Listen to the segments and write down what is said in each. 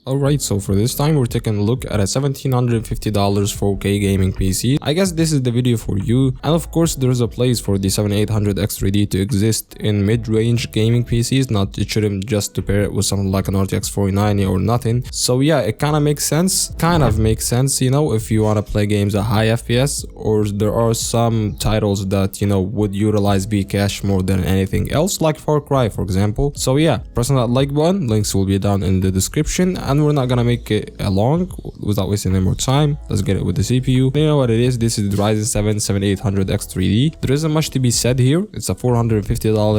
Alright, so for this time we're taking a look at a $1,750 4K gaming PC. I guess this is the video for you, and of course there's a place for the 7800X3D to exist in mid-range gaming PCs, not to shouldn't just to pair it with something like an RTX 4090 or nothing. So yeah, it kind of makes sense, you know, if you want to play games at high FPS, or there are some titles that, you know, would utilize Bcache more than anything else, like Far Cry for example. So yeah, press on that like button, links will be down in the description, and we're not gonna make it long without wasting any more time. Let's get it with the CPU. You know what it is, this is the Ryzen 7 7800X3D. There isn't much to be said here. It's a $450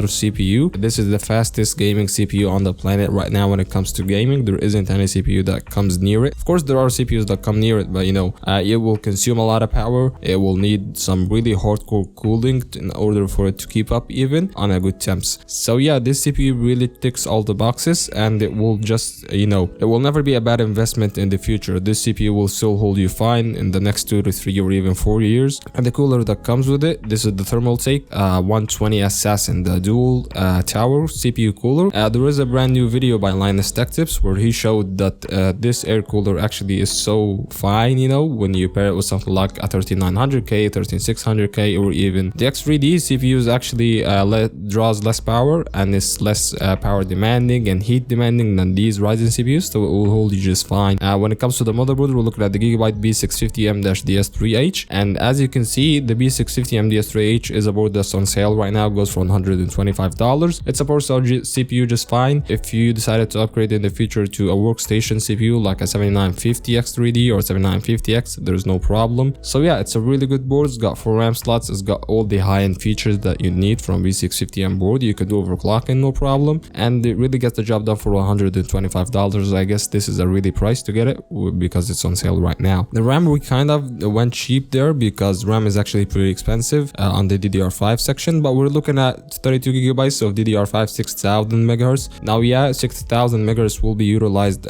CPU. This is the fastest gaming CPU on the planet right now when it comes to gaming. There isn't any CPU that comes near it. Of course there are CPUs that come near it, but you know, it will consume a lot of power. It will need some really hardcore cooling in order for it to keep up even on a good temps. So yeah, this CPU really ticks all the boxes, and it will just, you know, it will never be a bad investment in the future. This CPU will still hold you fine in the next 2 to 3 or even 4 years. And the cooler that comes with it, this is the Thermaltake 120 Assassin, the dual tower CPU cooler. There is a brand new video by Linus Tech Tips where he showed that this air cooler actually is so fine, you know, when you pair it with something like a 13900K, 13600K, or even the X3D CPUs actually draws less power and is less power demanding and heat demanding than these Ryzen CPUs, so it will hold you just fine. When it comes to the motherboard, we're looking at the Gigabyte B650M-DS3H, and as you can see, the B650M-DS3H is a board that's on sale right now. It goes for $125. It supports our CPU just fine. If you decided to upgrade in the future to a workstation CPU like a 7950X3D or 7950X, there's no problem. So yeah, it's a really good board. It's got 4 RAM slots. It's got all the high-end features that you need from B650M board. You can do overclocking no problem, and it really gets the job done for $125. I guess this is a really price to get it because it's on sale right now. The RAM, we kind of went cheap there because RAM is actually pretty expensive on the DDR5 section, but we're looking at 32 gigabytes of DDR5 6000 megahertz. Now yeah, 6000 megahertz will be utilized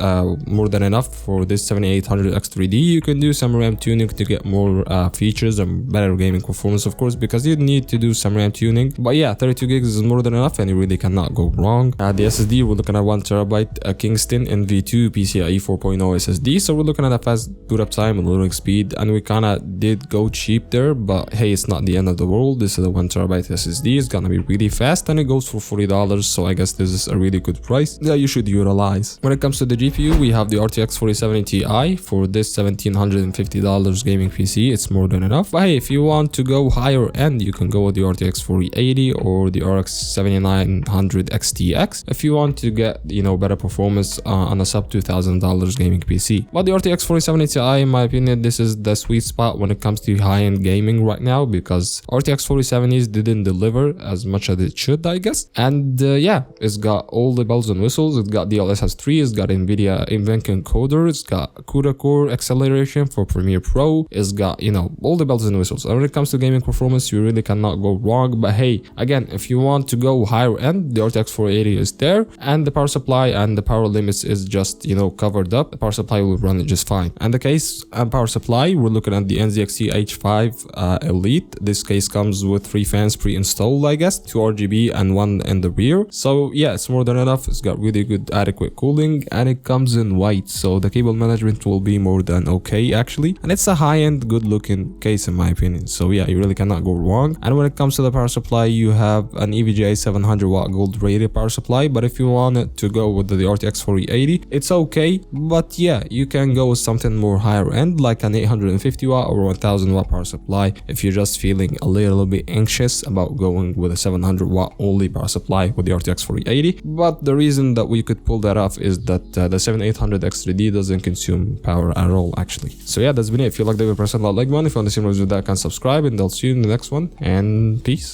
more than enough for this 7800X3D. You can do some RAM tuning to get more features and better gaming performance, of course, because you need to do some RAM tuning. But yeah, 32 gigs is more than enough and you really cannot go wrong. The SSD, we're looking at 1TB Kingston NV2 PCIe 4.0 SSD, so we're looking at a fast boot up time and loading speed, and we kind of did go cheap there, but hey, it's not the end of the world. This is a 1TB SSD. It's gonna be really fast and it goes for $40, so I guess this is a really good price that you should utilize. When it comes to the GPU, we have the RTX 4070 Ti. For this $1,750 gaming PC, it's more than enough. But hey, if you want to go higher end, you can go with the RTX 4080 or the RX 7900 XTX if you want to get, you know, better performance on a sub $2,000 gaming PC. But the RTX 4070 Ti, in my opinion, this is the sweet spot when it comes to high-end gaming right now, because RTX 4070s didn't deliver as much as it should, I guess. And yeah, it's got all the bells and whistles. It's got DLSS 3, it's got NVIDIA Invent encoder, it's got CUDA core acceleration for Premiere Pro, it's got, you know, all the bells and whistles. And when it comes to gaming performance, you really cannot go wrong. But hey, again, if you want to go higher end, the RTX 4080 is there, and the power supply and the power limits is just, you know, covered up. The power supply will run it just fine. And the case and power supply, we're looking at the NZXT H5 Elite. This case comes with 3 fans pre-installed, I guess, 2 RGB and 1 in the rear. So yeah, it's more than enough. It's got really good adequate cooling, and it comes in white, so the cable management will be more than okay actually. And it's a high-end good looking case in my opinion, so yeah, you really cannot go wrong. And when it comes to the power supply, you have an EVGA 700 watt gold rated power supply, but if you wanted to go with the RTX 4080, it's okay. But yeah, you can go with something more higher end like an 850 watt or 1000 watt power supply if you're just feeling a little bit anxious about going with a 700 watt only power supply with the RTX 4080. But the reason that we could pull that off is that the 7800X3D doesn't consume power at all actually. So yeah, that's been it. If you like the video, press that like button. If you want to see more videos with that, can subscribe, and I'll see you in the next one, and peace.